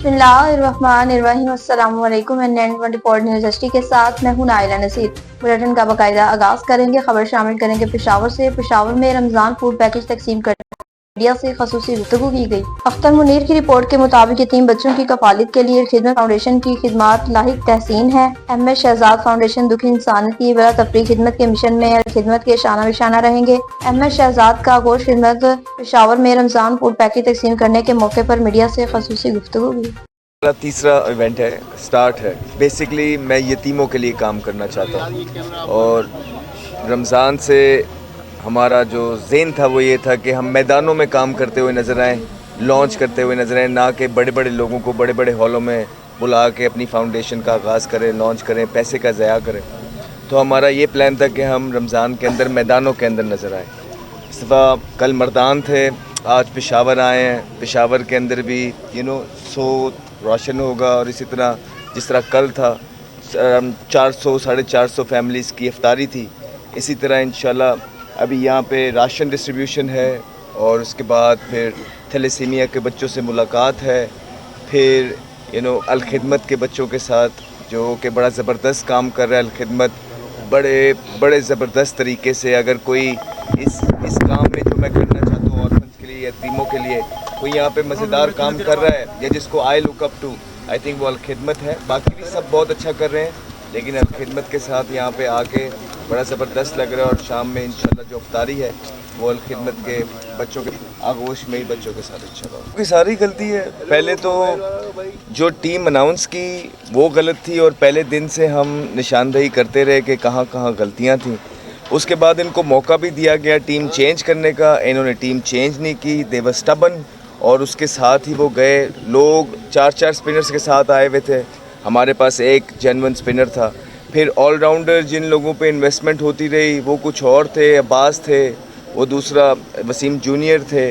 बिस्मिल्लाहिर्रहमानिर्रहीम। अस्सलाम वालेकुम। N24 न्यूज़ एचडी के साथ मैं हूं नाइला नसीर। बुलेटिन का बाकायदा आगाज करेंगे। खबर शामिल करेंगे पेशावर से। पेशावर में रमजान फूड पैकेज तकसीम कर मीडिया से खसूसी गुफ्तगू की गई। अख्तर मुनीर की रिपोर्ट के मुताबिक यतीम बच्चों की कफालत के लिए खिदमत फाउंडेशन की खिदमत लाहिक तहसीन है। एम शहजाद फाउंडेशन दुखी इंसानियत की बला तफरीक खिदमत के मिशन में खिदमत के शाना बिशाना रहेंगे। एम शहजाद का गोश खिदमत पेशावर में रमजान फूड पैकेज तकसीम करने के मौके पर मीडिया से खसूसी गुफ्तगू की। मेरा तीसरा इवेंट है, स्टार्ट है। बेसिकली मैं यतीमों के लिए काम करना चाहता हूँ और रमज़ान से हमारा जो ज़हन था वो ये था कि हम मैदानों में काम करते हुए नज़र आएँ, लॉन्च करते हुए नज़र आएँ, ना कि बड़े बड़े लोगों को बड़े बड़े हॉलों में बुला के अपनी फाउंडेशन का आगाज़ करें, लॉन्च करें, पैसे का ज़ाया करें। तो हमारा ये प्लान था कि हम रमज़ान के अंदर मैदानों के अंदर नज़र आएँ। इस दफ़ा कल मर्दान थे, आज पेशावर आए हैं। पेशावर के अंदर भी सो रोशन होगा और इसी तरह जिस तरह कल था 400 साढ़े 400 फैमिलीज़ की इफ्तारी थी, इसी तरह इंशाल्लाह अभी यहाँ पे राशन डिस्ट्रीब्यूशन है और उसके बाद फिर थैलेसीमिया के बच्चों से मुलाकात है, फिर अल खिदमत के बच्चों के साथ जो कि बड़ा ज़बरदस्त काम कर रहा है। अल खिदमत बड़े ज़बरदस्त तरीके से, अगर कोई इस काम में जो मैं करना चाहता हूँ ऑर्फन्स के लिए, यतीमों के लिए कोई यहाँ पे मज़ेदार काम कर रहा है या जिसको I look up to, I think वो अल खिदमत है। बाकी भी सब बहुत अच्छा कर रहे हैं, लेकिन अल खिदमत के साथ यहाँ पे आके बड़ा ज़बरदस्त लग रहा है। और शाम में इंशाल्लाह जो इफ्तारी है वो अल खिदमत के बच्चों के आगोश में ही बच्चों के साथ इंशाल्लाह। क्योंकि सारी गलती है, पहले तो जो टीम अनाउंस की वो गलत थी और पहले दिन से हम निशानदेही करते रहे कि कहाँ कहाँ गलतियाँ थीं। उसके बाद इनको मौका भी दिया गया टीम चेंज करने का, इन्होंने टीम चेंज नहीं की, दे वर स्टबन। और उसके साथ ही वो गए, लोग 4 स्पिनर्स के साथ आए हुए थे, हमारे पास एक जेन्युइन स्पिनर था। फिर ऑलराउंडर जिन लोगों पे इन्वेस्टमेंट होती रही वो कुछ और थे, अब्बास थे, वो दूसरा वसीम जूनियर थे,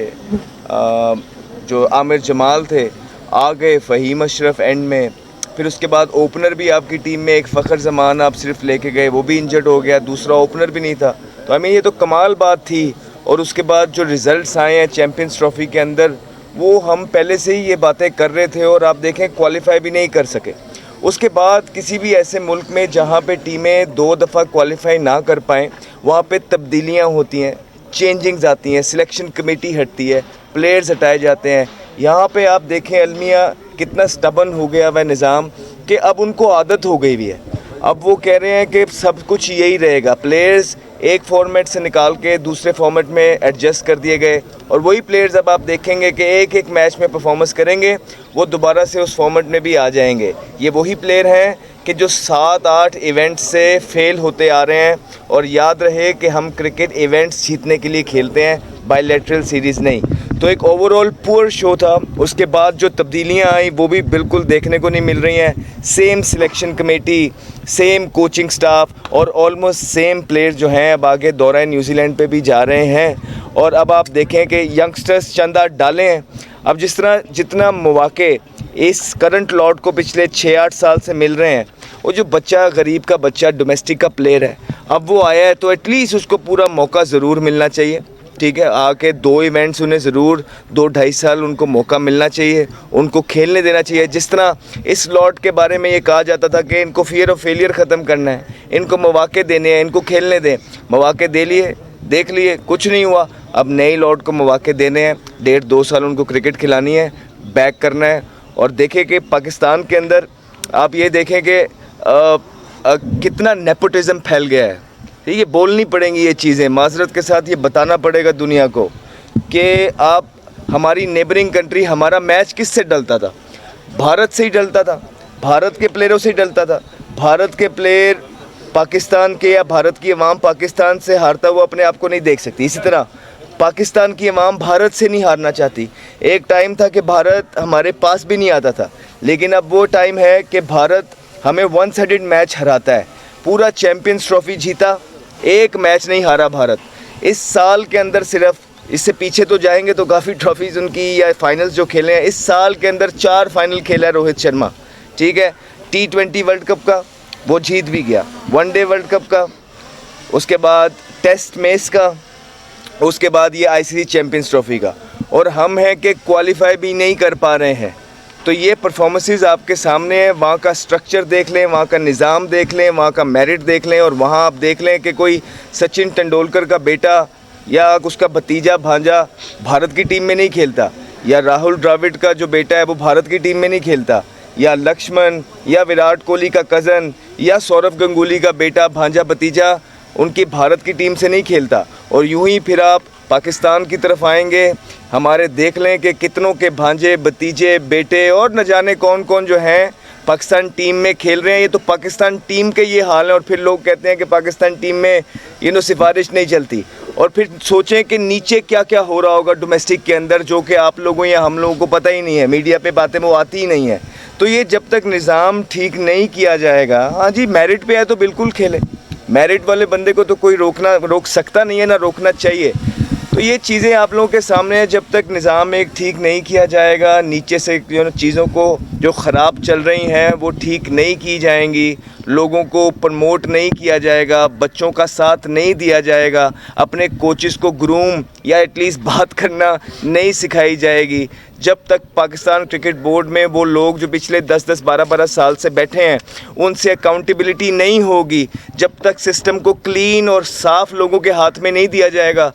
जो आमिर जमाल थे, आ गए फ़हीम अशरफ एंड में। फिर उसके बाद ओपनर भी आपकी टीम में एक फ़खर ज़मान आप सिर्फ लेके गए, वो भी इंजर्ड हो गया, दूसरा ओपनर भी नहीं था। तो ये तो कमाल बात थी। और उसके बाद जो रिज़ल्ट्स आए हैं चैम्पियंस ट्रॉफ़ी के अंदर, वो हम पहले से ही ये बातें कर रहे थे और आप देखें क्वालिफाई भी नहीं कर सके। उसके बाद किसी भी ऐसे मुल्क में जहाँ पे टीमें 2 दफ़ा क्वालिफाई ना कर पाएँ, वहाँ पे तब्दीलियाँ होती हैं, चेंजिंग्स आती हैं, सिलेक्शन कमेटी हटती है, प्लेयर्स हटाए जाते हैं। यहाँ पे आप देखें अलमिया कितना स्टबन हो गया वह निज़ाम कि अब उनको आदत हो गई हुई है। अब वो कह रहे हैं कि सब कुछ यही रहेगा, प्लेयर्स एक फॉर्मेट से निकाल के दूसरे फॉर्मेट में एडजस्ट कर दिए गए और वही प्लेयर्स अब आप देखेंगे कि एक मैच में परफॉर्मेंस करेंगे, वो दोबारा से उस फॉर्मेट में भी आ जाएंगे। ये वही प्लेयर हैं कि जो 7-8 इवेंट्स से फेल होते आ रहे हैं। और याद रहे कि हम क्रिकेट इवेंट्स जीतने के लिए खेलते हैं, बायलैटरल सीरीज़ नहीं। तो एक ओवरऑल पुअर शो था। उसके बाद जो तब्दीलियां आई वो भी बिल्कुल देखने को नहीं मिल रही हैं। Same selection committee, same coaching staff और ऑलमोस्ट सेम प्लेयर जो हैं अब आगे दौरा न्यूजीलैंड पे भी जा रहे हैं। और अब आप देखें कि यंगस्टर्स चंदा डाले हैं। अब जिस तरह जितना मौके इस करंट लॉट को पिछले 6-8 साल से मिल रहे हैं, वो जो बच्चा गरीब का बच्चा डोमेस्टिक का प्लेयर है, अब वो आया है तो एटलीस्ट उसको पूरा मौका ज़रूर मिलना चाहिए। ठीक है, आके 2 इवेंट्स उन्हें ज़रूर 2-2.5 साल उनको मौका मिलना चाहिए, उनको खेलने देना चाहिए। जिस तरह इस लॉट के बारे में ये कहा जाता था कि इनको फियर ऑफ फेलियर ख़त्म करना है, इनको मौके देने हैं, इनको खेलने दें। मौके दे लिए, देख लिए, कुछ नहीं हुआ। अब नई लॉट को मौके देने हैं, 1.5-2 साल उनको क्रिकेट खिलानी है, बैक करना है। और देखें कि पाकिस्तान के अंदर आप ये देखें कि कितना नेपोटिज़म फैल गया है। ठीक है, बोलनी पड़ेंगी ये चीज़ें, माज़रत के साथ ये बताना पड़ेगा दुनिया को कि आप हमारी नेबरिंग कंट्री, हमारा मैच किससे डलता था? भारत से ही डलता था, भारत के प्लेयरों से ही डलता था। भारत के प्लेयर पाकिस्तान के या भारत की अवाम पाकिस्तान से हारता हुआ अपने आप को नहीं देख सकती। इसी तरह पाकिस्तान की अवाम भारत से नहीं हारना चाहती। एक टाइम था कि भारत हमारे पास भी नहीं आता था, लेकिन अब वो टाइम है कि भारत हमें 1 साइडेड मैच हराता है। पूरा चैम्पियंस ट्रॉफ़ी जीता, एक मैच नहीं हारा भारत इस साल के अंदर। सिर्फ इससे पीछे तो जाएंगे तो काफ़ी ट्रॉफीज़ उनकी या फाइनल्स जो खेले हैं, इस साल के अंदर 4 फाइनल खेला है रोहित शर्मा। ठीक है, T20 वर्ल्ड कप का वो जीत भी गया, वनडे वर्ल्ड कप का, उसके बाद टेस्ट मैच का, उसके बाद ये ICC चैम्पियंस ट्रॉफ़ी का। और हम हैं कि क्वालिफाई भी नहीं कर पा रहे हैं। تو یہ پرفارمنسز آپ کے سامنے ہیں. وہاں کا سٹرکچر دیکھ لیں, وہاں کا نظام دیکھ لیں, وہاں کا میرٹ دیکھ لیں, اور وہاں آپ دیکھ لیں کہ کوئی سچن ٹنڈولکر کا بیٹا یا اس کا بھتیجا بھانجا بھارت کی ٹیم میں نہیں کھیلتا, یا راہل ڈراوڈ کا جو بیٹا ہے وہ بھارت کی ٹیم میں نہیں کھیلتا, یا لکشمن یا وراٹ کوہلی کا کزن یا سوربھ گنگولی کا بیٹا بھانجا بھتیجا ان کی بھارت کی ٹیم سے نہیں کھیلتا. اور یوں ہی پھر آپ پاکستان کی طرف آئیں گے, ہمارے دیکھ لیں کہ کتنوں کے بھانجے بھتیجے بیٹے اور نہ جانے کون کون جو ہیں پاکستان ٹیم میں کھیل رہے ہیں. یہ تو پاکستان ٹیم کے یہ حال ہے, اور پھر لوگ کہتے ہیں کہ پاکستان ٹیم میں سفارش نہیں چلتی. اور پھر سوچیں کہ نیچے کیا کیا ہو رہا ہوگا ڈومیسٹک کے اندر, جو کہ آپ لوگوں یا ہم لوگوں کو پتہ ہی نہیں ہے, میڈیا پہ باتیں وہ آتی ہی نہیں ہیں. تو یہ جب تک نظام ٹھیک نہیں کیا جائے گا, ہاں جی میرٹ پہ ہے تو بالکل کھیلے, میرٹ والے بندے کو تو کوئی روک سکتا نہیں ہے, نہ روکنا چاہیے. تو یہ چیزیں آپ لوگوں کے سامنے ہیں. جب تک نظام ایک ٹھیک نہیں کیا جائے گا, نیچے سے چیزوں کو جو خراب چل رہی ہیں وہ ٹھیک نہیں کی جائیں گی, لوگوں کو پروموٹ نہیں کیا جائے گا, بچوں کا ساتھ نہیں دیا جائے گا, اپنے کوچز کو گروم یا ایٹ لیسٹ بات کرنا نہیں سکھائی جائے گی, جب تک پاکستان کرکٹ بورڈ میں وہ لوگ جو پچھلے 10-10 12-12 سال سے بیٹھے ہیں ان سے اکاؤنٹیبلٹی نہیں ہوگی, جب تک سسٹم کو کلین اور صاف لوگوں کے ہاتھ میں نہیں دیا جائے گا,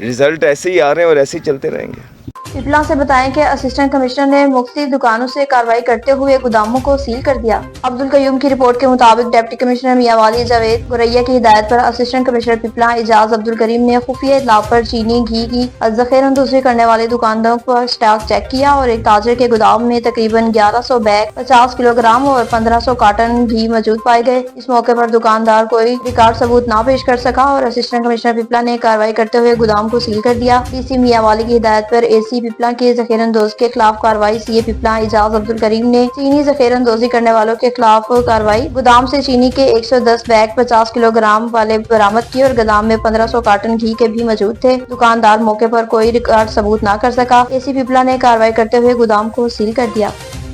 رزلٹ ایسے ہی آ رہے ہیں اور ایسے ہی چلتے رہیں گے. اطلاع سے بتائیں کہ اسسٹنٹ کمشنر نے مختلف دکانوں سے کارروائی کرتے ہوئے گوداموں کو سیل کر دیا. عبدالقیوم کی رپورٹ کے مطابق ڈپٹی کمشنر میاں والی جاوید گوریا کی ہدایت پر اسسٹنٹ کمشنر پیپلا اعجاز عبدالکریم نے خفیہ اطلاع پر چینی گھی کی ذخیرہ اندوزی کرنے والے دکانداروں پر سٹاک چیک کیا اور ایک تاجر کے گودام میں تقریباً 1100 بیگ 50 کلو گرام اور 1500 کارٹن گھی موجود پائے گئے. اس موقع پر دکاندار کوئی ریکارڈ ثبوت نہ پیش کر سکا اور اسسٹنٹ کمشنر پیپلا نے کارروائی کرتے ہوئے گودام کو سیل کر دیا. ڈی سی میاں والی کی ہدایت پر اے سی پیپلا کے ذخیرہ اندوز کے خلاف کارروائی. سی اے پیپلا اعجاز عبدالکریم نے چینی ذخیرہ اندوزی کرنے والوں کے خلاف کارروائی. گودام سے چینی کے 110 بیگ 50 کلو گرام والے برآمد کیے اور گودام میں 1500 کارٹن گھی کے بھی موجود تھے. دکاندار موقع پر کوئی ریکارڈ ثبوت نہ کر سکا. اے سی پیپلا نے کارروائی کرتے ہوئے گودام کو سیل کر دیا.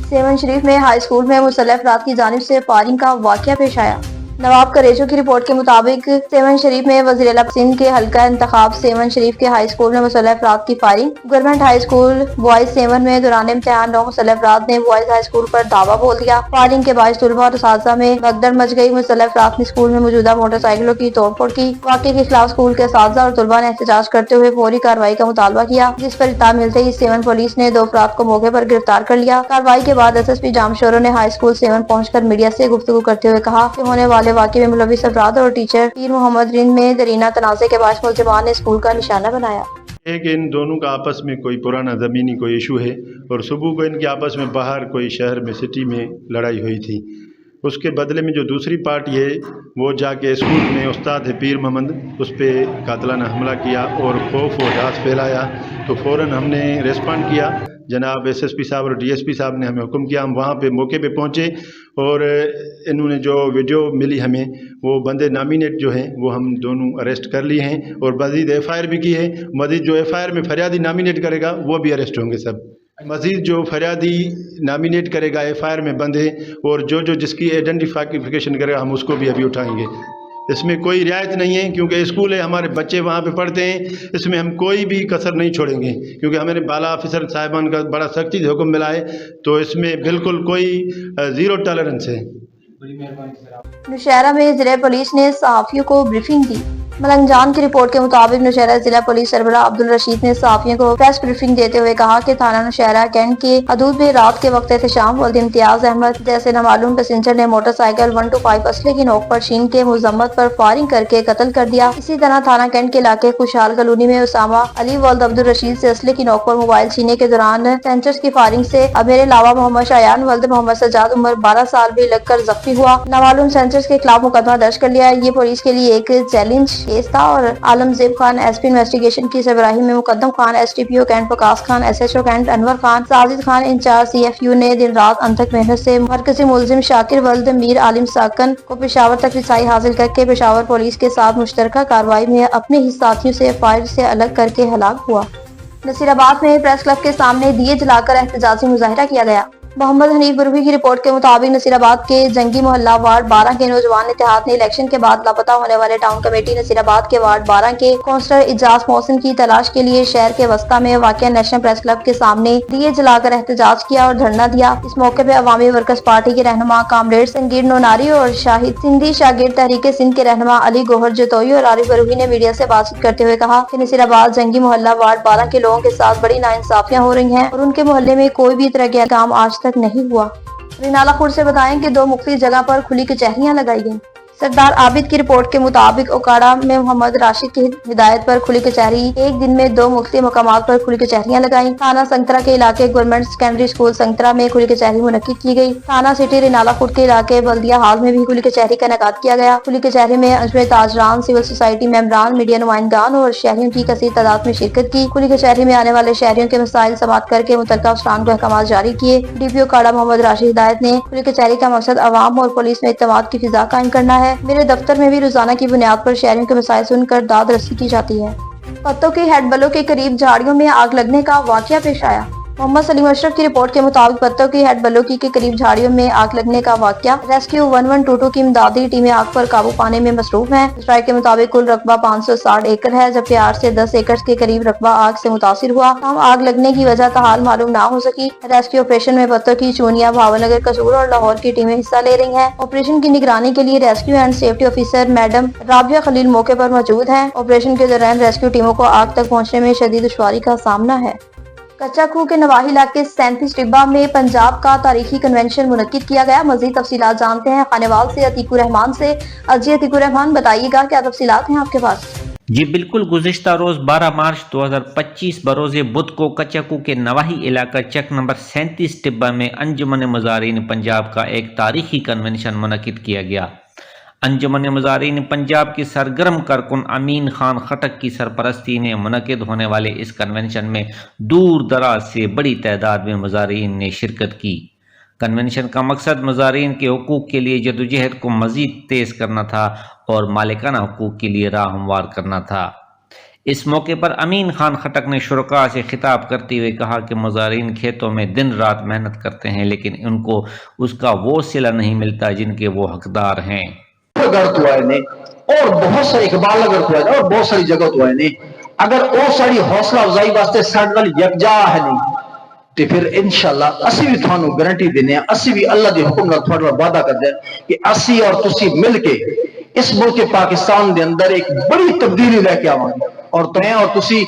سیون شریف میں ہائی اسکول میں مسلح افراد کی جانب سے فائرنگ کا واقعہ پیش آیا. نواب کریجو کی رپورٹ کے مطابق سیون شریف میں وزیر اعلیٰ سندھ کے حلقہ انتخاب سیون شریف کے ہائی اسکول میں مسلح افراد کی firing. Government high school boys seven میں دوران امتحان 9 مسلح افراد نے بوائز ہائی اسکول پر دعویٰ بول دیا. فائرنگ کے باعث طلباء اور اساتذہ میں بھگدڑ مچ گئی. مسلح افراد نے اسکول میں موجودہ موٹر سائیکلوں کی توڑ پھوڑ کی. واقعے کے خلاف اسکول کے اساتذہ اور طلباء نے احتجاج کرتے ہوئے فوری کارروائی کا مطالبہ کیا, جس پر اطلاع ملتے ہی سیون پولیس نے 2 افراد کو موقع پر گرفتار کر لیا. کارروائی کے بعد ایس ایس پی جامشورو نے ہائی اسکول سیون پہنچ کر میڈیا سے گفتگو کرتے ہوئے کہا کہ ہونے والے واقعے میں ملوث افراد اور ٹیچر پیر محمد رند میں درینہ تنازع کے باعث ملزمان نے اسکول کا نشانہ بنایا. ایک ان دونوں کا آپس میں کوئی پرانا زمینی کوئی ایشو ہے اور صبح کو ان کے آپس میں باہر کوئی شہر میں سٹی میں لڑائی ہوئی تھی. اس کے بدلے میں جو دوسری پارٹی ہے وہ جا کے اسکول میں استاد ہے پیر محمد اس پہ قاتلانہ حملہ کیا اور خوف و ہراس پھیلایا. تو فوراً ہم نے ریسپانڈ کیا. جناب ایس ایس پی صاحب اور ڈی ایس پی صاحب نے ہمیں حکم کیا. ہم وہاں پہ موقع پہ پہنچے اور انہوں نے جو ویڈیو ملی ہمیں وہ بندے نامینیٹ جو ہیں وہ ہم دونوں اریسٹ کر لیے ہیں اور مزید ایف آئی آر بھی کی ہے. مزید جو ایف آئی آر میں فریادی نامینیٹ کرے گا وہ بھی اریسٹ ہوں گے سب. مزید جو فریادی نامینیٹ کرے گا ایف آئی آر میں بندے اور جو جس کی آئیڈینٹیفیکیشن کرے گا ہم اس کو بھی ابھی اٹھائیں گے. اس میں کوئی رعایت نہیں ہے کیونکہ اسکول ہے, ہمارے بچے وہاں پہ پڑھتے ہیں. اس میں ہم کوئی بھی کسر نہیں چھوڑیں گے کیونکہ ہمارے بالا آفیسر صاحبان کا بڑا سختی سے حکم ملا ہے. تو اس میں بالکل کوئی زیرو ٹالرنس ہے. نوشہرہ میں ضلع پولیس نے صحافیوں کو بریفنگ دی. ملنگ جان کی رپورٹ کے مطابق نوشہرہ ضلع پولیس سربراہ عبدالرشید نے صحافیوں کو پریس بریفنگ دیتے ہوئے کہا کہ تھانہ نوشہرہ کینٹ کے حدود میں رات کے وقت احتشام ولد امتیاز احمد جیسے نامعلوم پیسنجر نے موٹر سائیکل 125 اسلحے کی نوک پر چھین کے مذمت پر فائرنگ کر کے قتل کر دیا. اسی طرح تھانہ کینٹ کے علاقے خوشحال کالونی میں اسامہ علی ولد عبدالرشید سے اسلحے کی نوک پر موبائل چھینے کے دوران سینچرز کی فائرنگ سے میرے علاوہ محمد شایان ولد محمد سجاد عمر 12 سال بھی لگ کر زخمی ہوا. نامعلوم سینچرز کے خلاف مقدمہ درج کر لیا. یہ پولیس کے لیے ایک چیلنج کیس تھا اور عالم زیب خان ایس پی انویسٹیگیشن کی سربراہی میں Muqaddam Khan S T P O cantt Waqas Khan S H O cantt Anwar Khan Sajid Khan incharge C F U نے دن رات انتھک محنت سے مرکزی ملزم شاکر ولد میر عالم ساکن کو پشاور تک رسائی حاصل کر کے پشاور پولیس کے ساتھ مشترکہ کارروائی میں اپنے ہی ساتھیوں سے فائر سے الگ کر کے ہلاک ہوا. نصیر آباد میں پریس کلب کے سامنے دیے جلا کر احتجاجی مظاہرہ کیا گیا. मोहम्मद हनीफ बरूही की रिपोर्ट के मुताबिक नसीराबाद के जंगी मोहल्ला वार्ड 12 के नौजवान इत्तेहाद ने इलेक्शन के बाद लापता होने वाले टाउन कमेटी नसीराबाद के वार्ड 12 के काउंसलर इजाज मोहसिन की तलाश के लिए शहर के वस्ता में वाक़िया नेशनल प्रेस क्लब के सामने दिए जलाकर एहतजाज किया और धरना दिया। इस मौके पर अवामी वर्कर्स पार्टी के रहनुमा कामरेड संगीर नोनारी और शाहिद सिंधी शागिर्द तहरीक सिंध के रहनुमा अली गोहर जतोई और आरिफ बरूही ने मीडिया से बातचीत करते हुए कहा कि नसीराबाद जंगी मोहल्ला वार्ड 12 के लोगों के साथ बड़ी नाइंसाफियां हो रही हैं और उनके मोहल्ले में कोई भी तरह का काम आज तक नहीं हुआ। रिनाला खुर्द से बताएं कि 2 मुख्तलिफ जगह पर खुली कचहरियां लगाई गईं। सरदार आबिद की रिपोर्ट के मुताबिक ओकाड़ा में मोहम्मद राशिद की हिदायत पर खुली कचहरी एक दिन में 2 मुख्तलिफ मकामात पर खुली कचहरियां लगाई। थाना संतरा के इलाके गवर्नमेंट सेकेंडरी स्कूल संतरा में खुली कचहरी मुनक्किद की गई। थाना सिटी रिनाला खुर्द के इलाके बल्दिया हाल में भी खुली कचहरी का इनेकाद किया गया। खुली कचहरी में अंजुम ताजरान, सिविल सोसाइटी मेंबरान, मीडिया नुमाइंदगान और शहरियों की कसीर तादाद में शिरकत की। खुली कचहरी में आने वाले शहरियों के मसाइल समाअत करके मुतल्लिका अफसरान को अहकाम जारी किए। डीपीओ काड़ा मोहम्मद राशिद हिदायत ने खुली कचहरी का मकसद अवाम और पुलिस में इत्तेमाद की फिजा कायम करना है। मेरे दफ्तर में भी रोजाना की बुनियाद पर शहरियों के मसाइल सुनकर दाद रसी की जाती है। पत्तों की हेडबलों के करीब झाड़ियों में आग लगने का वाकया पेश आया। मोहम्मद सलीम अशरफ की रिपोर्ट के मुताबिक पत्तों की हेडबलोकी के करीब झाड़ियों में आग लगने का वाकया। रेस्क्यू 1122 की इमदादी टीमें आग पर काबू पाने में मसरूफ हैं। स्ट्राइक के मुताबिक कुल रकबा 560 एकड़ है, जबकि 8 से 10 एकड़ के करीब रकबा आग से मुतासिर हुआ। हम आग लगने की वजह ताहाल मालूम ना हो सकी। रेस्क्यू ऑपरेशन में पत्तों की चूनिया, भावनगर, कसूर और लाहौर की टीमें हिस्सा ले रही हैं। ऑपरेशन की निगरानी के लिए rescue and safety officer madam Rabia Khalil मौके पर मौजूद हैं। ऑपरेशन के दौरान रेस्क्यू टीमों को आग तक पहुँचने में शदीद दुश्वारी का सामना है। कच्चा खूह के नवाही इलाके 37 टिब्बा में पंजाब का तारीखी कन्वेंशन मुनक्किद किया गया। मजीद तफसीलात जानते हैं खानेवाल से अतीकुर रहमान से। जी अतीकुर रहमान, बताइएगा क्या तफसीलात हैं आपके पास? जी बिल्कुल, गुज़िश्ता रोज़ 12 मार्च 2025 बरोज़े बुध को कच्चा खूह के नवाही इलाका चक नंबर 37 टिब्बा में अंजुमन मुज़ारिन पंजाब का एक तारीखी कन्वेंशन मुनक्किद किया गया। अंजुमन मुज़ारिन पंजाब की सरगर्म कारकुन अमीन खान खटक की सरपरस्ती में मुनक्किद होने वाले इस कन्वेंशन में दूर दराज से बड़ी तादाद में मुज़ारिन ने शिरकत की। कन्वेंशन का मकसद मुज़ारिन के हुकूक के लिए जदोजहद को मज़ीद तेज़ करना था और मालिकाना हुकूक के लिए राह हमवार करना था। इस मौके पर अमीन खान खटक ने शुरका से खिताब करते हुए कहा कि मुज़ारिन खेतों में दिन रात मेहनत करते हैं, लेकिन उनको उसका वो सिला नहीं मिलता जिनके वो हकदार हैं। और बहुत सारे इकबाल और बहुत सारी जगह तो है नहीं, अगर वो सारी हौसला अफजाई वास्ते साडे नाल यकजा है नहीं तो फिर इंशाअल्लाह असी भी थानू गारंटी देने, असी भी अल्लाह के हुक्म नाल थोड़ा वादा करदे कि असी और तुसी मिल के इस मुल्क पाकिस्तान के अंदर एक बड़ी तब्दीली लेके आवांगे। और मैं और तुसी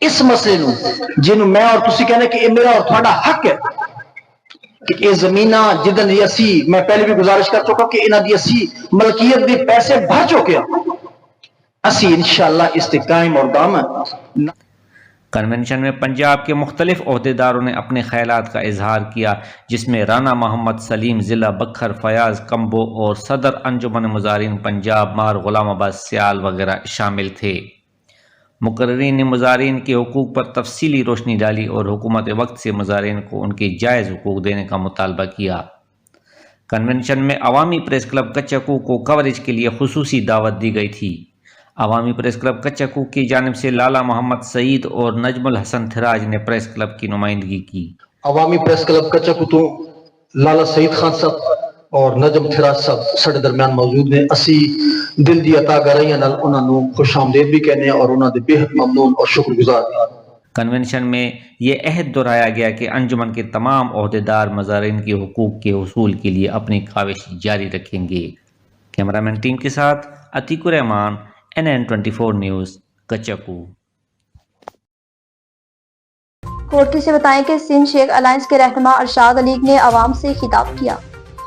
इस मसले नू जिन्हों मैं और तुसी कहने कि मेरा और थोड़ा हक है कि ये जमीना जिदन असी, मैं पहले भी गुजारिश कर चुका कि इन्हां दी असी मलकियत दे पैसे भर चुके हैं, असी इंशाअल्लाह इस्तेकाम और दामन। कन्वेंशन में पंजाब के मुख्तलिफ ओहदेदारों ने अपने ख्यालात का इजहार किया, जिसमें राना मोहम्मद सलीम, ज़िला बखर, फयाज कम्बो और सदर अंजुमन मुज़ारिन पंजाब मार गुलाम अब्बास सियाल वगैरह शामिल थे। मुकर्रिरीन ने मुज़ारिन के हुकूक पर तफसीली रोशनी डाली और हुकूमत वक्त से मुज़ारिन को उनके जायज़ हुकूक देने का मुतालबा किया। कन्वेंशन में अवामी प्रेस क्लब कच्चा खूह को कवरेज के लिए खुसूसी दावत दी गई थी। अवामी प्रेस क्लब कच्चा खूह की जानिब से लाला मोहम्मद सईद और नजमुल हसन थिराज ने प्रेस क्लब की नुमाइंदगी की। अवामी प्रेस क्लब कच्चा खूह तो लाला सईद खान साहब और नजम थिराज साहब साडे दरमियान मौजूद ने। असी दिल दी अता गराइयां नाल उन्हां नू खुश आमदीद भी कहने और उन्हां दे बेहद ममनून और शुक्रगुजार हैं। कन्वेंशन में ये अहद दोहराया गया कि अंजुमन के तमाम ओहदेदार मुज़ारिन के हुकूक के हुसूल के लिए अपनी काविश जारी रखेंगे। कैमरामैन टीम के साथ अतीकुर रहमान, NN24 न्यूज़, कच्चा खूह। कोटकी से बताएं कि सिंध शेख अलायंस के रहनुमा अरशाद अली ने आवाम से खिताब किया।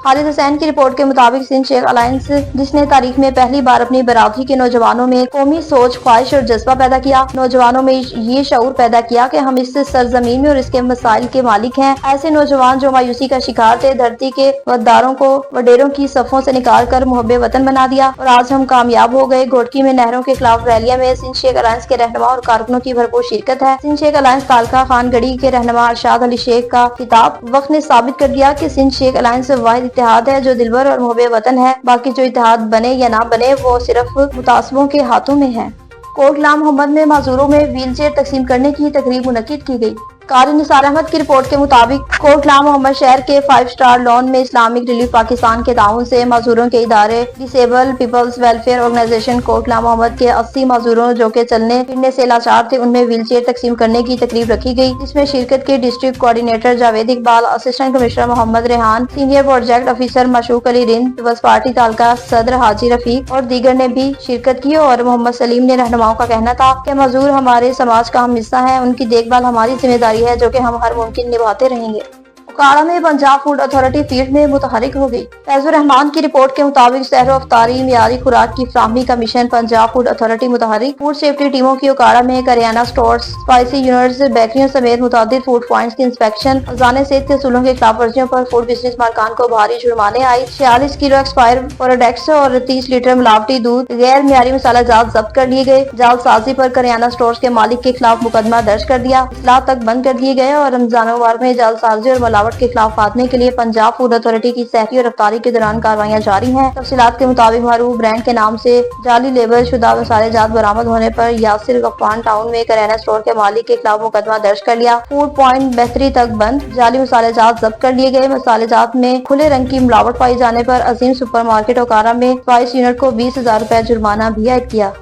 खालिद हुसैन की रिपोर्ट के मुताबिक सिंध शेख अलायंस, जिसने तारीख में पहली बार अपनी बरादरी के नौजवानों में कौमी सोच, ख्वाहिश और जज्बा पैदा किया, नौजवानों में ये शऊर पैदा किया कि हम इस सरजमीन में और इसके मसाइल के मालिक हैं। ऐसे नौजवान जो मायूसी का शिकार थे, धरती के गद्दारों को वडेरों की सफों से निकाल कर मुहब्बे वतन बना दिया और आज हम कामयाब हो गए। घोटकी में नहरों के खिलाफ रैलिया में सिंध शेख अलायंस के रहनुमा और कारकुनों की भरपूर शिरकत है। सिंध शेख अलायंस तालका खान गढ़ी के रहनुमा अरशाद अली शेख का खिताब वक्त ने साबित कर दिया कि सिंध शेख अलायंस वाहिद इत्तेहाद है जो दिलबर और मुहब्बे वतन है। बाकी जो इत्तेहाद बने या ना बने वो सिर्फ मुतासबों के हाथों में है। कोट गुलाम मोहम्मद में माजूरों में व्हील चेयर तकसीम करने की तकरीब मुनक्किद की गई। कारी निसार अहमद की रिपोर्ट के मुताबिक कोटला मोहम्मद शहर के 5 स्टार लॉन में इस्लामिक रिलीफ पाकिस्तान के ताउन से मजदूरों के इदारे disable peoples welfare organisation Kotla Mohammad के 80 मजदूरों जो के चलने फिरने से लाचार थे उनमें व्हीलचेयर तकसीम करने की तकरीब रखी गई, जिसमें शिरकत के district coordinator Javed Iqbal, assistant commissioner Mohammad Rehan, senior project officer Mashooq Ali Rind, Peoples Party तालका सदर हाजी रफीक और दीगर ने भी शिरकत की। और मोहम्मद सलीम ने रहनुमाओं का कहना था कि मजदूर हमारे समाज का अहम हिस्सा है, उनकी देखभाल हमारी जिम्मेदारी है जो कि हम हर मुमकिन निभाते रहेंगे। उकाड़ा में पंजाब फूड अथॉरिटी फील्ड में मुतहरिक हो गई। फैजुर रहमान की रिपोर्ट के मुताबिक सहर अफ्तारी मियारी खुराक की फ्राहमी का मिशन पंजाब फूड अथॉरिटी मुतहरिक। फूड सेफ्टी टीमों की उकाड़ा में करियाना स्टोर्स, स्पाइसी यूनिट्स, बेकरियों समेत मुतादिद फूड पॉइंट्स की इंस्पेक्शन, अजाने सेहत के असूलों के खिलाफ वर्जियों पर फूड बिजनेस मालकान को भारी जुर्माने आए। 46 किलो एक्सपायर प्रोडक्ट्स और 30 लीटर मिलावटी दूध, गैर मियारी मसाला जात जब्त कर लिए गए। जालसाजी पर करियाना स्टोर्स के मालिक के खिलाफ मुकदमा दर्ज कर दिया, इस्लाह तक बंद कर दिए गए। और रमजान मुबारक में जालसाजी और मिलावट के खिलाफ फातने के लिए पंजाब फूड अथॉरिटी की सहरी और रफ्तारी के दौरान कार्रवाइयां जारी हैं। तफसीलात के मुताबिक मरूफ ब्रांड के नाम से जाली लेबल शुदा मसाले जात बरामद होने पर यासिर गफ्फान टाउन में करियाना स्टोर के मालिक के खिलाफ मुकदमा दर्ज कर लिया। फूड पॉइंट बेहतरी तक बंद, जाली मसाले जात जब्त कर लिए गए। मसाले जात में खुले रंग की मिलावट पाई जाने पर अजीम सुपर मार्केट ओकारा में 22 यूनिट को 20,000 रुपए जुर्माना भी आयद किया।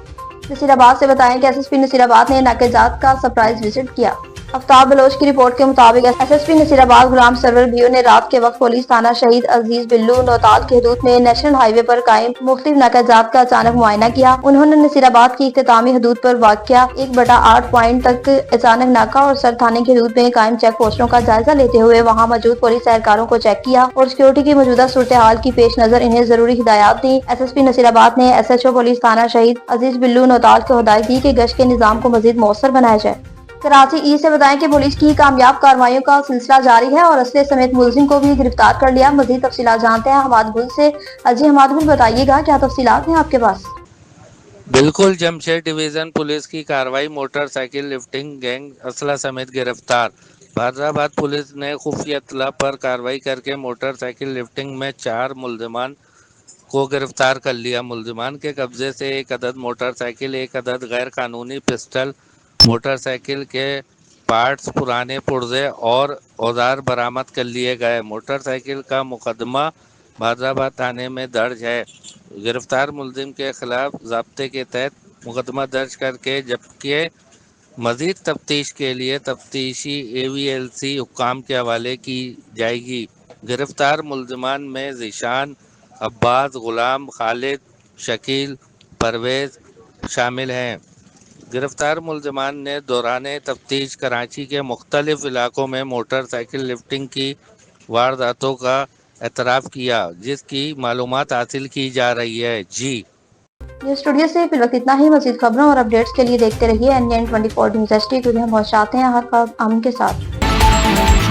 नसीराबाद से बताएं कि एसएसपी नसीराबाद ने नाकेजात का सरप्राइज विजिट किया। आफ्ताब बलोच की रिपोर्ट के मुताबिक एसएसपी नसीराबाद गुलाम सरवर बीओ ने रात के वक्त पुलिस थाना शहीद अजीज बिल्लू नौताल के हदूद में नेशनल हाईवे पर कायम मुख्तलिफ नाकाजात का अचानक मुआयना किया। उन्होंने नसीराबाद की इख्तितामी हदूद पर वाक़या 1/8 पॉइंट तक अचानक नाका और सर थाने की हदूद में कायम चेक पोस्टों का जायजा लेते हुए वहाँ मौजूद पुलिस एहलकारों को चेक किया और सिक्योरिटी की मौजूदा सूरत हाल की पेश नजर इन्हें जरूरी हिदायत दी। एसएसपी नसीराबाद ने SHO पुलिस थाना शहीद अजीज बिल्लू नौताल को हिदायत दी कि गश्त के निजाम को मजीद मौसर बनाया जाए। कराची ई से बताएं कि पुलिस की कामयाब कार्रवाइयों का सिलसिला जारी है और असले समेत मुलजिम को भी गिरफ्तार कर लिया। मजीद तफसीलात जानते हैं हमाद गुल से। अजी हमाद गुल, बताइएगा क्या तफसीलात हैं आपके पास? बिल्कुल, जमशेद डिवीजन पुलिस की कार्रवाई, मोटरसाइकिल लिफ्टिंग गैंग असला समेत गिरफ्तार। फैजाबाद पुलिस ने खुफिया इत्तला पर कार्रवाई करके मोटरसाइकिल लिफ्टिंग में 4 मुलजिमान को गिरफ्तार कर लिया। मुलजिमान के कब्जे से 1 अदद मोटरसाइकिल, 1 अदद गैर कानूनी पिस्टल, मोटरसाइकिल के पार्ट्स, पुराने पुर्जे और औजार बरामद कर लिए गए। मोटरसाइकिल का मुकदमा फैजाबाद थाने में दर्ज है। गिरफ्तार मुलजिम के खिलाफ ज़ाब्ते के तहत मुकदमा दर्ज करके जबकि मज़ीद तफ्तीश के लिए तफ्तीशी AVLC हुक्काम के हवाले की जाएगी। गिरफ्तार मुलजिमान में ज़ीशान, अब्बास, गुलाम, खालिद, शकील, परवेज़ शामिल हैं। गिरफ्तार मुलजिमान ने दौराने तफ्तीश कराची के मुख्तलिफ इलाकों में मोटरसाइकिल लिफ्टिंग की वारदातों का एतराफ़ किया, जिसकी मालूमात हासिल की जा रही है। जी न्यूज़ स्टूडियो से फिल वक्त इतना ही। मज़ीद खबरों और अपडेट्स के लिए देखते रहिए NN24 न्यूज़ HD, क्योंकि हम बहुत चाहते हैं हर खबर हम के साथ।